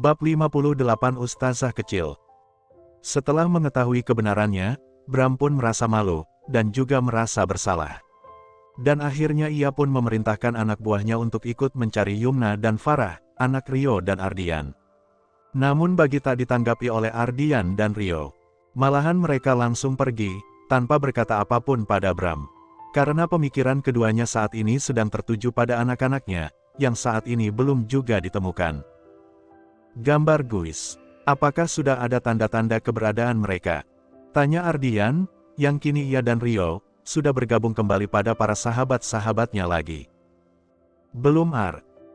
Bab 58 Ustazah Kecil. Setelah mengetahui kebenarannya, Bram pun merasa malu, dan juga merasa bersalah. Dan akhirnya ia pun memerintahkan anak buahnya untuk ikut mencari Yumna dan Farah, anak Rio dan Ardian. Namun bagi tak ditanggapi oleh Ardian dan Rio. Malahan mereka langsung pergi, tanpa berkata apapun pada Bram. Karena pemikiran keduanya saat ini sedang tertuju pada anak-anaknya, yang saat ini belum juga ditemukan. Gambar guis. Apakah sudah ada tanda-tanda keberadaan mereka? Tanya Ardian, yang kini ia dan Rio, sudah bergabung kembali pada para sahabat-sahabatnya lagi. Belum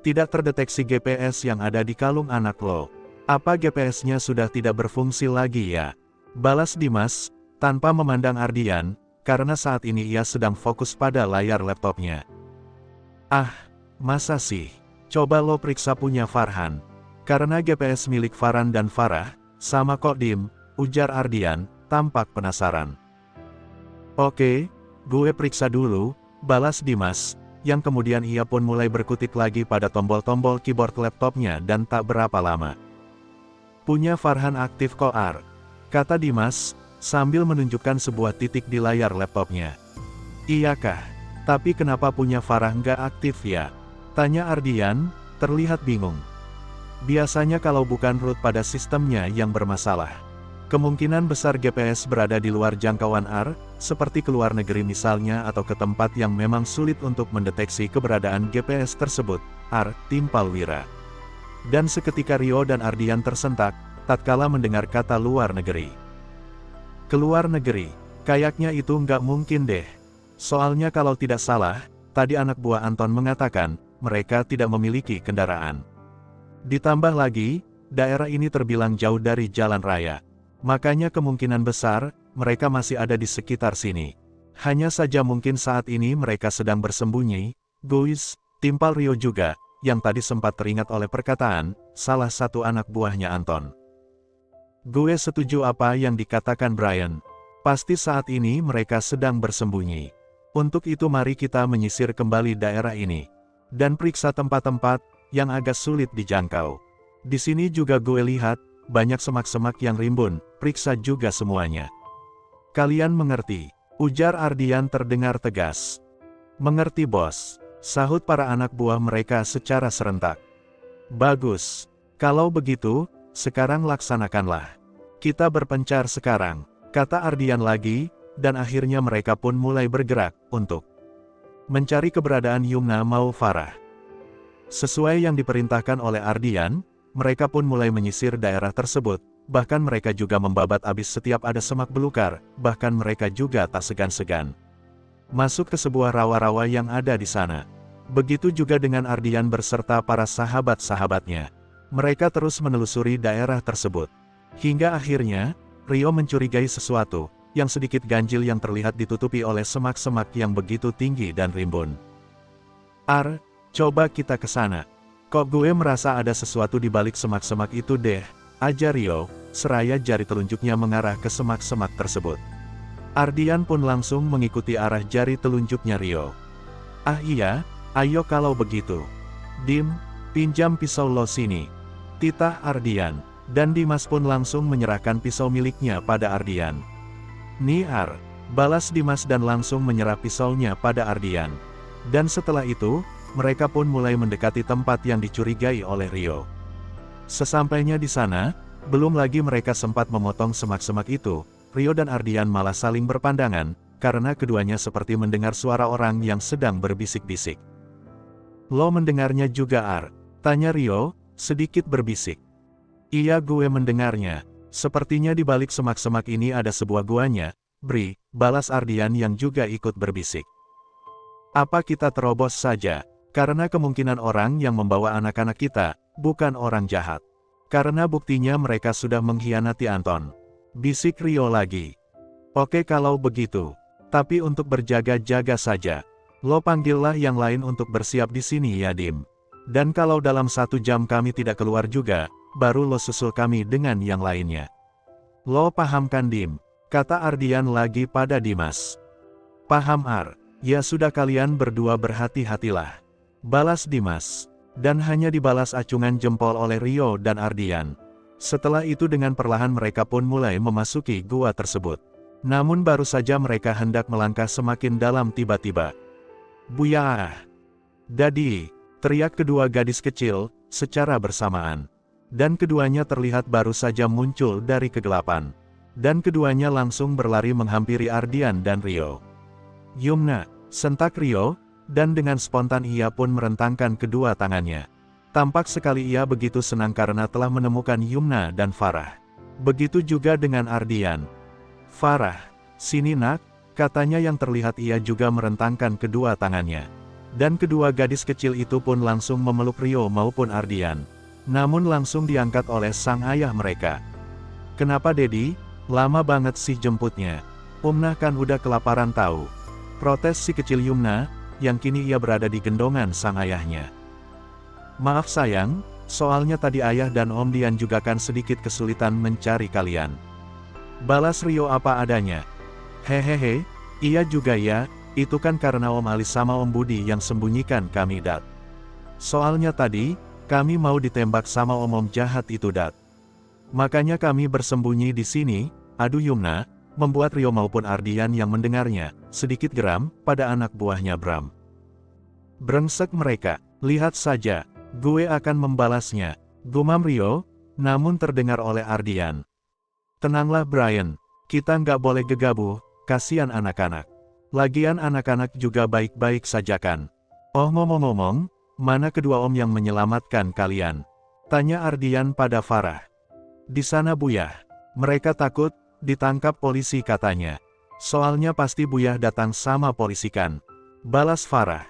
tidak terdeteksi GPS yang ada di kalung anak lo. Apa GPS-nya sudah tidak berfungsi lagi ya? Balas Dimas, tanpa memandang Ardian, karena saat ini ia sedang fokus pada layar laptopnya. Masa sih? Coba lo periksa punya Farhan. Karena GPS milik Farhan dan Farah, sama kok Dim, ujar Ardian, tampak penasaran. Oke, gue periksa dulu, balas Dimas, yang kemudian ia pun mulai berkutik lagi pada tombol-tombol keyboard laptopnya dan tak berapa lama. Punya Farhan aktif kok kata Dimas, sambil menunjukkan sebuah titik di layar laptopnya. Iyakah? Tapi kenapa punya Farah nggak aktif ya? Tanya Ardian, terlihat bingung. Biasanya kalau bukan root pada sistemnya yang bermasalah. Kemungkinan besar GPS berada di luar jangkauan seperti ke luar negeri misalnya atau ke tempat yang memang sulit untuk mendeteksi keberadaan GPS tersebut, timpal Wira. Dan seketika Rio dan Ardian tersentak, tatkala mendengar kata luar negeri. Keluar negeri, kayaknya itu nggak mungkin deh. Soalnya kalau tidak salah, tadi anak buah Anton mengatakan, mereka tidak memiliki kendaraan. Ditambah lagi, daerah ini terbilang jauh dari jalan raya. Makanya kemungkinan besar, mereka masih ada di sekitar sini. Hanya saja mungkin saat ini mereka sedang bersembunyi, guys, timpal Rio juga, yang tadi sempat teringat oleh perkataan, salah satu anak buahnya Anton. Gue setuju apa yang dikatakan Brian. Pasti saat ini mereka sedang bersembunyi. Untuk itu mari kita menyisir kembali daerah ini. Dan periksa tempat-tempat yang agak sulit dijangkau. Di sini juga gue lihat, banyak semak-semak yang rimbun, periksa juga semuanya. Kalian mengerti? Ujar Ardian terdengar tegas. Mengerti bos, sahut para anak buah mereka secara serentak. Bagus, kalau begitu, sekarang laksanakanlah. Kita berpencar sekarang, kata Ardian lagi, dan akhirnya mereka pun mulai bergerak, untuk mencari keberadaan Yumna mau Farah. Sesuai yang diperintahkan oleh Ardian, mereka pun mulai menyisir daerah tersebut, bahkan mereka juga membabat habis setiap ada semak belukar, bahkan mereka juga tak segan-segan masuk ke sebuah rawa-rawa yang ada di sana. Begitu juga dengan Ardian berserta para sahabat-sahabatnya. Mereka terus menelusuri daerah tersebut. Hingga akhirnya, Rio mencurigai sesuatu, yang sedikit ganjil yang terlihat ditutupi oleh semak-semak yang begitu tinggi dan rimbun. Coba kita ke sana. Kok gue merasa ada sesuatu di balik semak-semak itu deh, ajar Rio, seraya jari telunjuknya mengarah ke semak-semak tersebut. Ardian pun langsung mengikuti arah jari telunjuknya Rio. Iya, ayo kalau begitu. Dim, pinjam pisau lo sini. Titah Ardian, dan Dimas pun langsung menyerahkan pisau miliknya pada Ardian. Nih balas Dimas dan langsung menyerah pisaunya pada Ardian. Dan setelah itu, mereka pun mulai mendekati tempat yang dicurigai oleh Rio. Sesampainya di sana, belum lagi mereka sempat memotong semak-semak itu, Rio dan Ardian malah saling berpandangan, karena keduanya seperti mendengar suara orang yang sedang berbisik-bisik. Lo mendengarnya juga tanya Rio, sedikit berbisik. Iya gue mendengarnya, sepertinya di balik semak-semak ini ada sebuah guanya, Bri, balas Ardian yang juga ikut berbisik. Apa kita terobos saja? Karena kemungkinan orang yang membawa anak-anak kita, bukan orang jahat. Karena buktinya mereka sudah mengkhianati Anton. Bisik Rio lagi. Oke kalau begitu. Tapi untuk berjaga-jaga saja. Lo panggillah yang lain untuk bersiap di sini ya Dim. Dan kalau dalam 1 jam kami tidak keluar juga, baru lo susul kami dengan yang lainnya. Lo paham kan Dim? Kata Ardian lagi pada Dimas. Paham ya sudah kalian berdua berhati-hatilah. Balas Dimas. Dan hanya dibalas acungan jempol oleh Rio dan Ardian. Setelah itu dengan perlahan mereka pun mulai memasuki gua tersebut. Namun baru saja mereka hendak melangkah semakin dalam tiba-tiba. "Buya! Dadi!" teriak kedua gadis kecil, secara bersamaan. Dan keduanya terlihat baru saja muncul dari kegelapan. Dan keduanya langsung berlari menghampiri Ardian dan Rio. "Yumna!" sentak Rio, dan dengan spontan ia pun merentangkan kedua tangannya. Tampak sekali ia begitu senang karena telah menemukan Yumna dan Farah. Begitu juga dengan Ardian. "Farah, sini nak," katanya yang terlihat ia juga merentangkan kedua tangannya. Dan kedua gadis kecil itu pun langsung memeluk Rio maupun Ardian. Namun langsung diangkat oleh sang ayah mereka. "Kenapa Dedi? Lama banget sih jemputnya. Umnah kan udah kelaparan tahu," protes si kecil Yumna, yang kini ia berada di gendongan sang ayahnya. "Maaf sayang, soalnya tadi ayah dan Om Dian juga kan sedikit kesulitan mencari kalian," balas Rio apa adanya. "Hehehe, iya juga ya, itu kan karena Om Ali sama Om Budi yang sembunyikan kami Dat. Soalnya tadi, kami mau ditembak sama om-om jahat itu Dat. Makanya kami bersembunyi di sini." Aduh Yumna, membuat Rio maupun Ardian yang mendengarnya, sedikit geram, pada anak buahnya Bram. "Brengsek mereka, lihat saja, gue akan membalasnya," gumam Rio, namun terdengar oleh Ardian. "Tenanglah Brian, kita nggak boleh gegabah, kasihan anak-anak. Lagian anak-anak juga baik-baik saja kan. Oh ngomong-ngomong, mana kedua om yang menyelamatkan kalian?" tanya Ardian pada Farah. "Di sana Buyah. Mereka takut ditangkap polisi katanya. Soalnya pasti Buyah datang sama polisi kan?" balas Farah.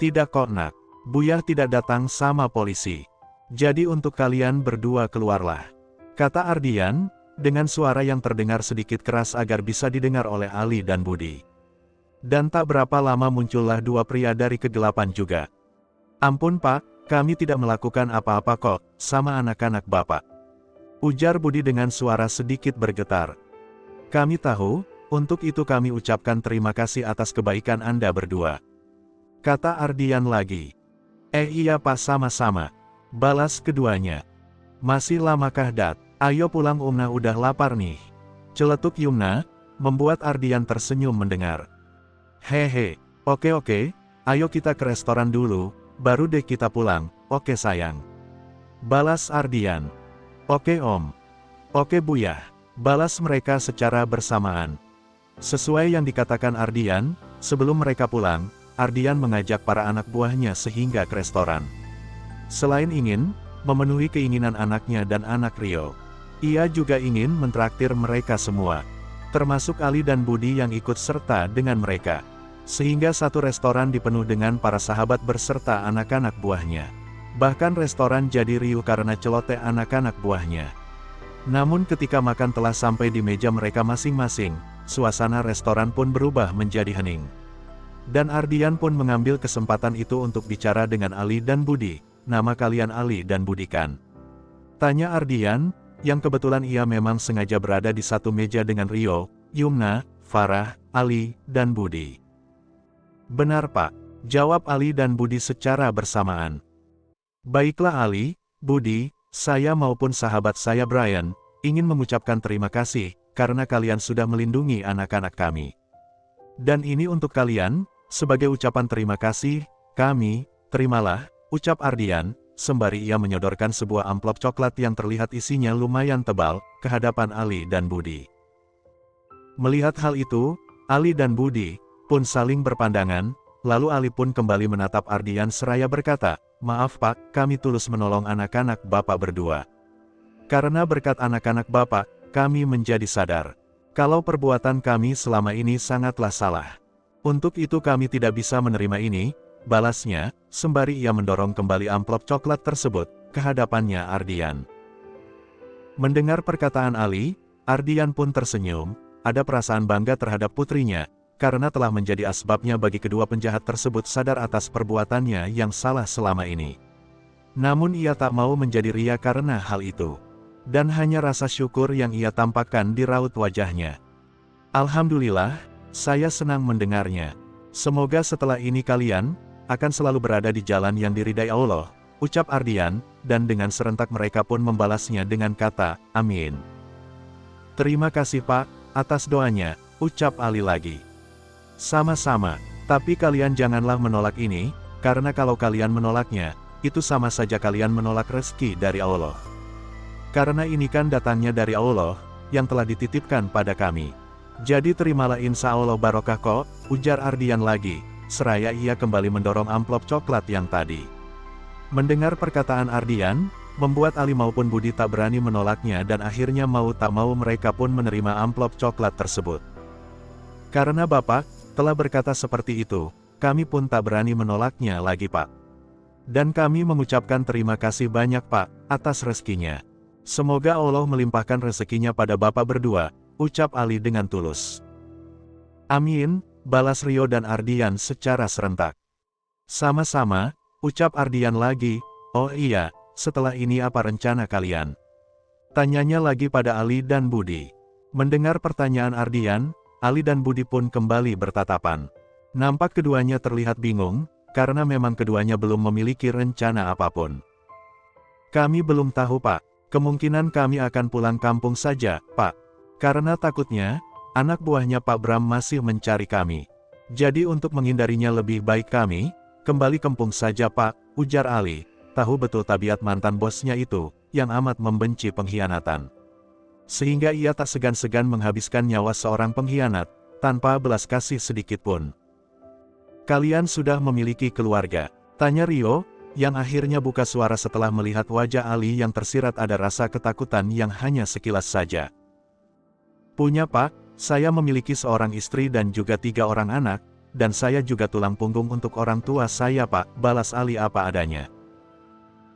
"Tidak kok nak, Buyah tidak datang sama polisi. Jadi untuk kalian berdua keluarlah," kata Ardian, dengan suara yang terdengar sedikit keras agar bisa didengar oleh Ali dan Budi. Dan tak berapa lama muncullah dua pria dari kegelapan juga. "Ampun Pak, kami tidak melakukan apa-apa kok, sama anak-anak Bapak," ujar Budi dengan suara sedikit bergetar. "Kami tahu, untuk itu kami ucapkan terima kasih atas kebaikan Anda berdua," kata Ardian lagi. Iya Pak sama-sama," balas keduanya. "Masih lamakah Dat? Ayo pulang Umna udah lapar nih," celetuk Yumna, membuat Ardian tersenyum mendengar. "Hehe, oke, ayo kita ke restoran dulu, baru deh kita pulang, oke sayang," balas Ardian. "Oke Om." "Oke Buyah," balas mereka secara bersamaan. Sesuai yang dikatakan Ardian, sebelum mereka pulang, Ardian mengajak para anak buahnya sehingga ke restoran. Selain ingin memenuhi keinginan anaknya dan anak Rio, ia juga ingin mentraktir mereka semua, termasuk Ali dan Budi yang ikut serta dengan mereka. Sehingga satu restoran dipenuhi dengan para sahabat berserta anak-anak buahnya. Bahkan restoran jadi riuh karena celoteh anak-anak buahnya. Namun ketika makan telah sampai di meja mereka masing-masing, suasana restoran pun berubah menjadi hening. Dan Ardian pun mengambil kesempatan itu untuk bicara dengan Ali dan Budi. "Nama kalian Ali dan Budi kan?" tanya Ardian, yang kebetulan ia memang sengaja berada di satu meja dengan Rio, Yumna, Farah, Ali, dan Budi. "Benar Pak," jawab Ali dan Budi secara bersamaan. "Baiklah Ali, Budi, saya maupun sahabat saya Brian, ingin mengucapkan terima kasih, karena kalian sudah melindungi anak-anak kami. Dan ini untuk kalian, sebagai ucapan terima kasih, kami, terimalah," ucap Ardian, sembari ia menyodorkan sebuah amplop coklat yang terlihat isinya lumayan tebal, ke hadapan Ali dan Budi. Melihat hal itu, Ali dan Budi pun saling berpandangan, lalu Ali pun kembali menatap Ardian seraya berkata, "Maaf Pak, kami tulus menolong anak-anak Bapak berdua. Karena berkat anak-anak Bapak, kami menjadi sadar kalau perbuatan kami selama ini sangatlah salah. Untuk itu kami tidak bisa menerima ini," balasnya, sembari ia mendorong kembali amplop coklat tersebut ke hadapannya Ardian. Mendengar perkataan Ali, Ardian pun tersenyum, ada perasaan bangga terhadap putrinya, karena telah menjadi asbabnya bagi kedua penjahat tersebut sadar atas perbuatannya yang salah selama ini. Namun ia tak mau menjadi ria karena hal itu. Dan hanya rasa syukur yang ia tampakkan di raut wajahnya. "Alhamdulillah, saya senang mendengarnya. Semoga setelah ini kalian akan selalu berada di jalan yang diridai Allah," ucap Ardian, dan dengan serentak mereka pun membalasnya dengan kata, amin. Terima kasih Pak, atas doanya, ucap Ali lagi. Sama-sama, tapi kalian janganlah menolak ini, karena kalau kalian menolaknya, itu sama saja kalian menolak rezeki dari Allah. Karena ini kan datangnya dari Allah, yang telah dititipkan pada kami. Jadi terimalah insya Allah barokah kok, ujar Ardian lagi, seraya ia kembali mendorong amplop coklat yang tadi. Mendengar perkataan Ardian, membuat Ali maupun Budi tak berani menolaknya dan akhirnya mau tak mau mereka pun menerima amplop coklat tersebut. Karena Bapak telah berkata seperti itu, kami pun tak berani menolaknya lagi Pak. Dan kami mengucapkan terima kasih banyak Pak, atas rezekinya. Semoga Allah melimpahkan rezekinya pada Bapak berdua, ucap Ali dengan tulus. Amin, balas Rio dan Ardian secara serentak. Sama-sama, ucap Ardian lagi, oh iya, setelah ini apa rencana kalian? Tanyanya lagi pada Ali dan Budi. Mendengar pertanyaan Ardian, Ali dan Budi pun kembali bertatapan. Nampak keduanya terlihat bingung, karena memang keduanya belum memiliki rencana apapun. Kami belum tahu Pak. Kemungkinan kami akan pulang kampung saja, Pak. Karena takutnya, anak buahnya Pak Bram masih mencari kami. Jadi untuk menghindarinya lebih baik kami, kembali kampung saja Pak, ujar Ali. Tahu betul tabiat mantan bosnya itu, yang amat membenci pengkhianatan. Sehingga ia tak segan-segan menghabiskan nyawa seorang pengkhianat, tanpa belas kasih sedikitpun. Kalian sudah memiliki keluarga? Tanya Rio, yang akhirnya buka suara setelah melihat wajah Ali yang tersirat ada rasa ketakutan yang hanya sekilas saja. Punya Pak, saya memiliki seorang istri dan juga 3 orang anak, dan saya juga tulang punggung untuk orang tua saya Pak, balas Ali apa adanya.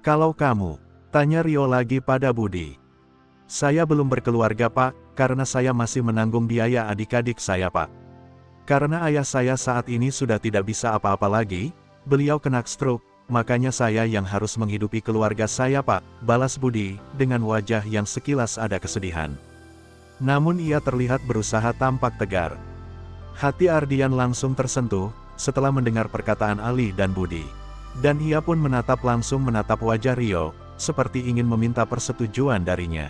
Kalau kamu? Tanya Rio lagi pada Budi. Saya belum berkeluarga Pak, karena saya masih menanggung biaya adik-adik saya Pak. Karena ayah saya saat ini sudah tidak bisa apa-apa lagi, beliau kena stroke. Makanya saya yang harus menghidupi keluarga saya Pak, balas Budi, dengan wajah yang sekilas ada kesedihan. Namun ia terlihat berusaha tampak tegar. Hati Ardian langsung tersentuh, setelah mendengar perkataan Ali dan Budi. Dan ia pun langsung menatap wajah Rio, seperti ingin meminta persetujuan darinya.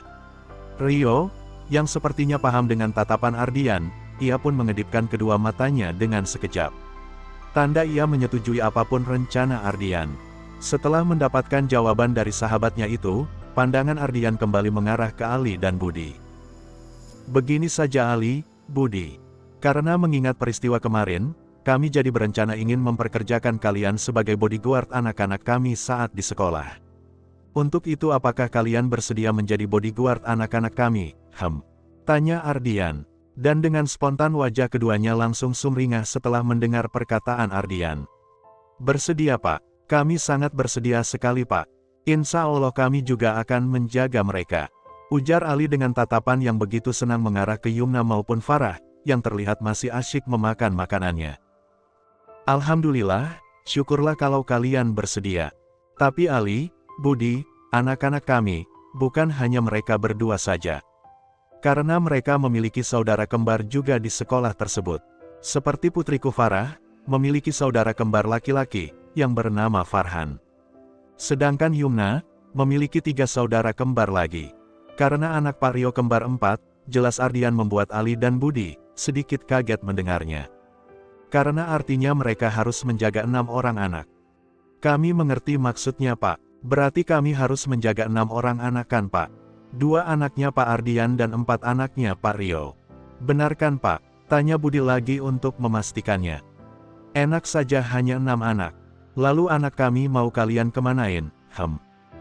Rio, yang sepertinya paham dengan tatapan Ardian, ia pun mengedipkan kedua matanya dengan sekejap. Tanda ia menyetujui apapun rencana Ardian. Setelah mendapatkan jawaban dari sahabatnya itu, pandangan Ardian kembali mengarah ke Ali dan Budi. Begini saja Ali, Budi. Karena mengingat peristiwa kemarin, kami jadi berencana ingin memperkerjakan kalian sebagai bodyguard anak-anak kami saat di sekolah. Untuk itu apakah kalian bersedia menjadi bodyguard anak-anak kami? Tanya Ardian. Dan dengan spontan wajah keduanya langsung sumringah setelah mendengar perkataan Ardian. Bersedia Pak, kami sangat bersedia sekali Pak. Insya Allah kami juga akan menjaga mereka. Ujar Ali dengan tatapan yang begitu senang mengarah ke Yumna maupun Farah, yang terlihat masih asyik memakan makanannya. Alhamdulillah, syukurlah kalau kalian bersedia. Tapi Ali, Budi, anak-anak kami, bukan hanya mereka berdua saja. Karena mereka memiliki saudara kembar juga di sekolah tersebut. Seperti putriku Farah, memiliki saudara kembar laki-laki, yang bernama Farhan. Sedangkan Yumna, memiliki 3 saudara kembar lagi. Karena anak Pak Rio kembar 4, jelas Ardian membuat Ali dan Budi sedikit kaget mendengarnya. Karena artinya mereka harus menjaga 6 orang anak. Kami mengerti maksudnya Pak, berarti kami harus menjaga 6 orang anak kan Pak? 2 anaknya Pak Ardian dan 4 anaknya Pak Rio. Benarkan Pak? Tanya Budi lagi untuk memastikannya. Enak saja hanya 6 anak. Lalu anak kami mau kalian kemanain?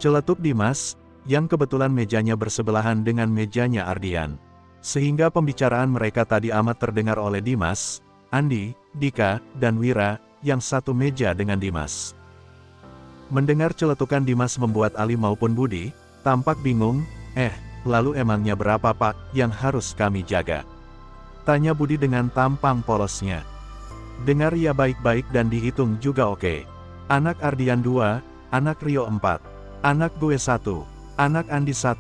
Celetuk Dimas, yang kebetulan mejanya bersebelahan dengan mejanya Ardian. Sehingga pembicaraan mereka tadi amat terdengar oleh Dimas, Andi, Dika, dan Wira, yang satu meja dengan Dimas. Mendengar celetukan Dimas membuat Ali maupun Budi tampak bingung. Lalu emangnya berapa Pak, yang harus kami jaga? Tanya Budi dengan tampang polosnya. Dengar ya baik-baik dan dihitung juga oke. Anak Ardian 2, anak Rio 4, anak gue 1, anak Andi 1,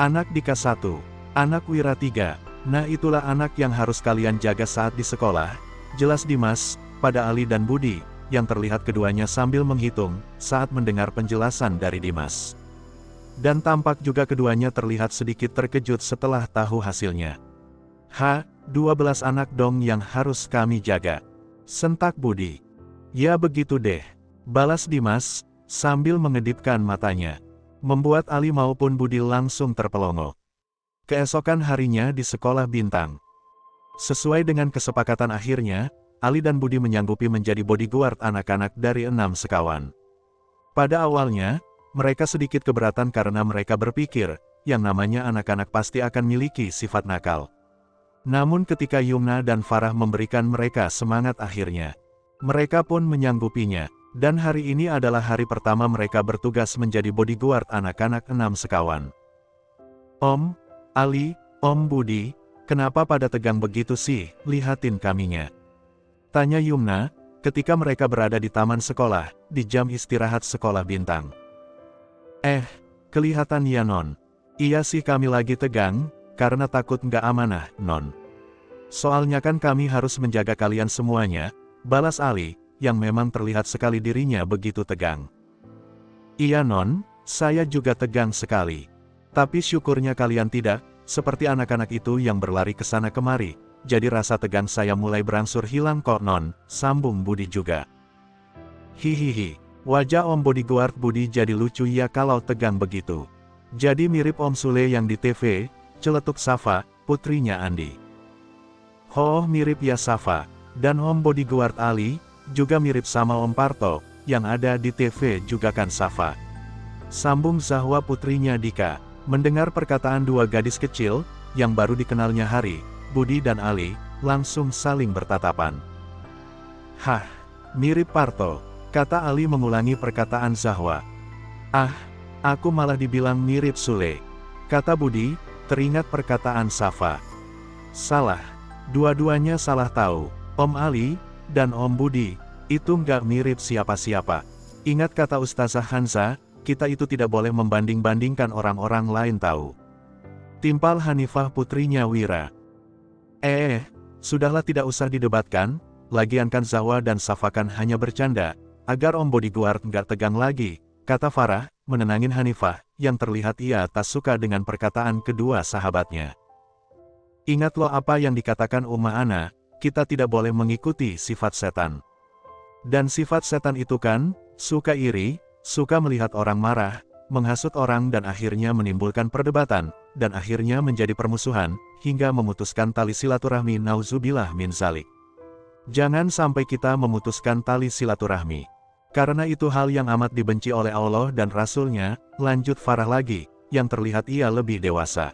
anak Dika 1, anak Wira 3. Nah itulah anak yang harus kalian jaga saat di sekolah. Jelas Dimas, pada Ali dan Budi, yang terlihat keduanya sambil menghitung saat mendengar penjelasan dari Dimas. Dan tampak juga keduanya terlihat sedikit terkejut setelah tahu hasilnya. 12 anak dong yang harus kami jaga, sentak Budi. Ya begitu deh, balas Dimas, sambil mengedipkan matanya. Membuat Ali maupun Budi langsung terpelongo. Keesokan harinya di sekolah bintang. Sesuai dengan kesepakatan akhirnya, Ali dan Budi menyanggupi menjadi bodyguard anak-anak dari 6 sekawan. Pada awalnya, mereka sedikit keberatan karena mereka berpikir, yang namanya anak-anak pasti akan miliki sifat nakal. Namun ketika Yumna dan Farah memberikan mereka semangat akhirnya, mereka pun menyanggupinya, dan hari ini adalah hari pertama mereka bertugas menjadi bodyguard anak-anak 6 sekawan. Om, Ali, Om Budi, kenapa pada tegang begitu sih, lihatin kaminya. Tanya Yumna, ketika mereka berada di taman sekolah, di jam istirahat sekolah bintang. Kelihatan ya non. Iya sih kami lagi tegang, karena takut nggak amanah, non. Soalnya kan kami harus menjaga kalian semuanya, balas Ali, yang memang terlihat sekali dirinya begitu tegang. Iya non, saya juga tegang sekali. Tapi syukurnya kalian tidak, seperti anak-anak itu yang berlari ke sana kemari, jadi rasa tegang saya mulai berangsur hilang kok non, sambung Budi juga. Hihihi, wajah Om Bodyguard Budi jadi lucu ya kalau tegang begitu. Jadi mirip Om Sule yang di TV, celetuk Safa, putrinya Andi. Oh mirip ya Safa, dan Om Bodyguard Ali, juga mirip sama Om Parto, yang ada di TV juga kan Safa. Sambung Zahwa putrinya Dika. Mendengar perkataan dua gadis kecil, yang baru dikenalnya Hari, Budi dan Ali, langsung saling bertatapan. Hah, mirip Parto, kata Ali mengulangi perkataan Zahwa. Aku malah dibilang mirip Sule, kata Budi, teringat perkataan Safa. Salah, dua-duanya salah tahu, Om Ali, dan Om Budi, itu nggak mirip siapa-siapa. Ingat kata Ustazah Hanza, kita itu tidak boleh membanding-bandingkan orang-orang lain tahu. Timpal Hanifah putrinya Wira. Sudahlah tidak usah didebatkan, lagian kan Zahwa dan Safa kan hanya bercanda, agar Om Bodyguard nggak tegang lagi, kata Farah, menenangin Hanifah, yang terlihat ia tak suka dengan perkataan kedua sahabatnya. Ingat loh apa yang dikatakan Umma Ana, kita tidak boleh mengikuti sifat setan. Dan sifat setan itu kan, suka iri, suka melihat orang marah, menghasut orang dan akhirnya menimbulkan perdebatan, dan akhirnya menjadi permusuhan, hingga memutuskan tali silaturahmi nauzubillah min zalik. Jangan sampai kita memutuskan tali silaturahmi. Karena itu hal yang amat dibenci oleh Allah dan Rasul-Nya, lanjut Farah lagi, yang terlihat ia lebih dewasa.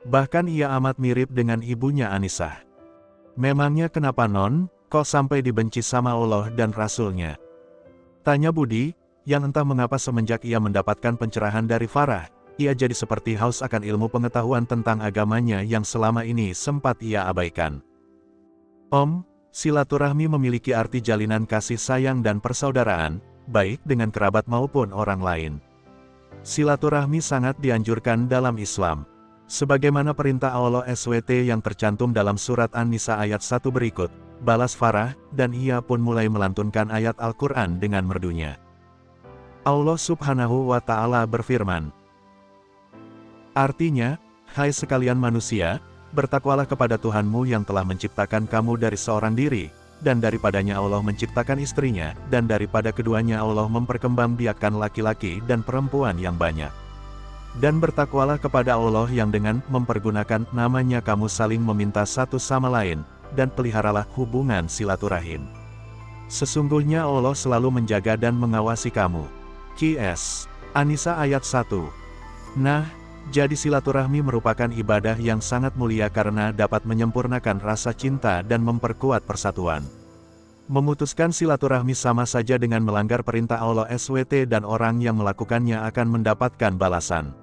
Bahkan ia amat mirip dengan ibunya Anisah. Memangnya kenapa non, kok sampai dibenci sama Allah dan Rasul-Nya? Tanya Budi, yang entah mengapa semenjak ia mendapatkan pencerahan dari Farah, ia jadi seperti haus akan ilmu pengetahuan tentang agamanya yang selama ini sempat ia abaikan. Om, silaturahmi memiliki arti jalinan kasih sayang dan persaudaraan, baik dengan kerabat maupun orang lain. Silaturahmi sangat dianjurkan dalam Islam. Sebagaimana perintah Allah SWT yang tercantum dalam surat An-Nisa ayat 1 berikut, balas Farah, dan ia pun mulai melantunkan ayat Al-Quran dengan merdunya. Allah Subhanahu wa Ta'ala berfirman. Artinya, hai sekalian manusia, bertakwalah kepada Tuhanmu yang telah menciptakan kamu dari seorang diri, dan daripadanya Allah menciptakan istrinya, dan daripada keduanya Allah memperkembangbiakkan laki-laki dan perempuan yang banyak. Dan bertakwalah kepada Allah yang dengan mempergunakan namanya kamu saling meminta satu sama lain, dan peliharalah hubungan silaturahim. Sesungguhnya Allah selalu menjaga dan mengawasi kamu. Qs. An-Nisa ayat 1. Nah, jadi silaturahmi merupakan ibadah yang sangat mulia karena dapat menyempurnakan rasa cinta dan memperkuat persatuan. Memutuskan silaturahmi sama saja dengan melanggar perintah Allah SWT dan orang yang melakukannya akan mendapatkan balasan.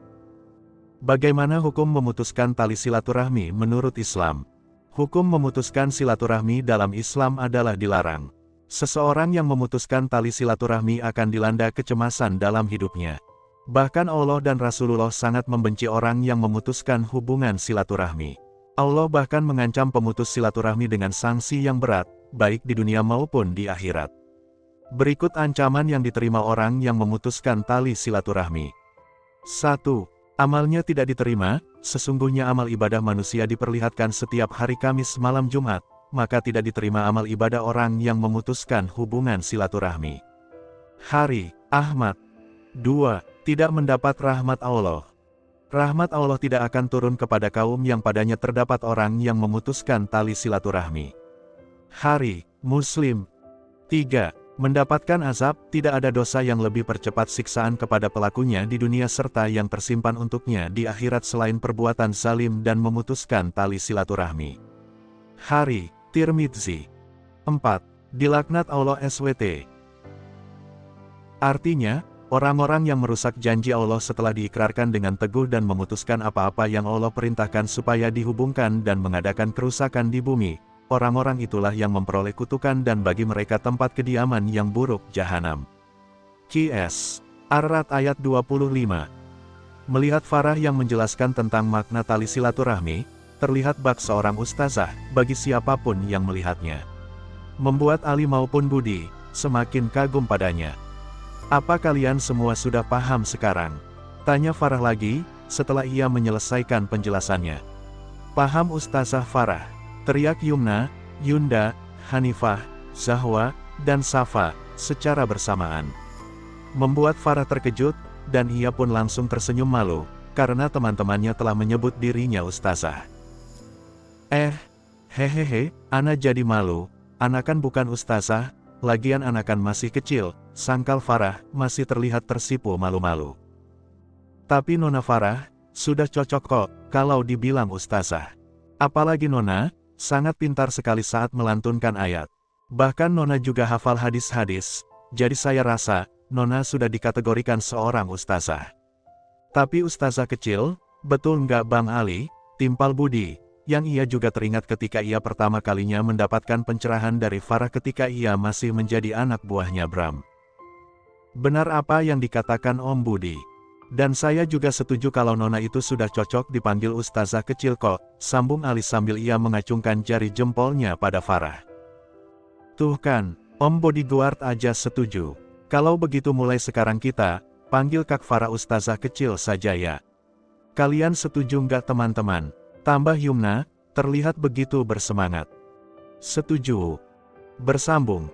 Bagaimana hukum memutuskan tali silaturahmi menurut Islam? Hukum memutuskan silaturahmi dalam Islam adalah dilarang. Seseorang yang memutuskan tali silaturahmi akan dilanda kecemasan dalam hidupnya. Bahkan Allah dan Rasulullah sangat membenci orang yang memutuskan hubungan silaturahmi. Allah bahkan mengancam pemutus silaturahmi dengan sanksi yang berat, baik di dunia maupun di akhirat. Berikut ancaman yang diterima orang yang memutuskan tali silaturahmi. 1. Amalnya tidak diterima. Sesungguhnya amal ibadah manusia diperlihatkan setiap hari Kamis malam Jumat, maka tidak diterima amal ibadah orang yang memutuskan hubungan silaturahmi. Hari Ahmad. 2. Tidak mendapat rahmat Allah. Rahmat Allah tidak akan turun kepada kaum yang padanya terdapat orang yang memutuskan tali silaturahmi. Hari Muslim. 3. Mendapatkan azab. Tidak ada dosa yang lebih percepat siksaan kepada pelakunya di dunia serta yang tersimpan untuknya di akhirat selain perbuatan zalim dan memutuskan tali silaturahmi. Hari Tirmidzi. 4. Dilaknat Allah SWT. Artinya, orang-orang yang merusak janji Allah setelah diikrarkan dengan teguh dan memutuskan apa-apa yang Allah perintahkan supaya dihubungkan dan mengadakan kerusakan di bumi, orang-orang itulah yang memperoleh kutukan dan bagi mereka tempat kediaman yang buruk jahanam. Qs. Ar-Ra'd ayat 25. Melihat Farah yang menjelaskan tentang makna tali silaturahmi, terlihat bak seorang ustazah bagi siapapun yang melihatnya. Membuat Ali maupun Budi semakin kagum padanya. Apa kalian semua sudah paham sekarang? Tanya Farah lagi, setelah ia menyelesaikan penjelasannya. Paham Ustazah Farah, teriak Yumna, Yunda, Hanifah, Zahwa, dan Safa, secara bersamaan. Membuat Farah terkejut, dan ia pun langsung tersenyum malu, karena teman-temannya telah menyebut dirinya Ustazah. Hehehe, ana jadi malu, ana kan bukan Ustazah, lagian ana kan masih kecil, sangkal Farah, masih terlihat tersipu malu-malu. Tapi Nona Farah, sudah cocok kok, kalau dibilang Ustazah. Apalagi Nona, sangat pintar sekali saat melantunkan ayat. Bahkan Nona juga hafal hadis-hadis, jadi saya rasa, Nona sudah dikategorikan seorang Ustazah. Tapi Ustazah kecil, betul nggak Bang Ali? Timpal Budi, yang ia juga teringat ketika ia pertama kalinya mendapatkan pencerahan dari Farah ketika ia masih menjadi anak buahnya Bram. Benar apa yang dikatakan Om Budi. Dan saya juga setuju kalau Nona itu sudah cocok dipanggil Ustazah kecil kok, sambung Ali sambil ia mengacungkan jari jempolnya pada Farah. Tuh kan, Om Bodyguard aja setuju. Kalau begitu mulai sekarang kita, panggil Kak Farah Ustazah kecil saja ya. Kalian setuju nggak teman-teman? Tambah Yumna, terlihat begitu bersemangat. Setuju. Bersambung.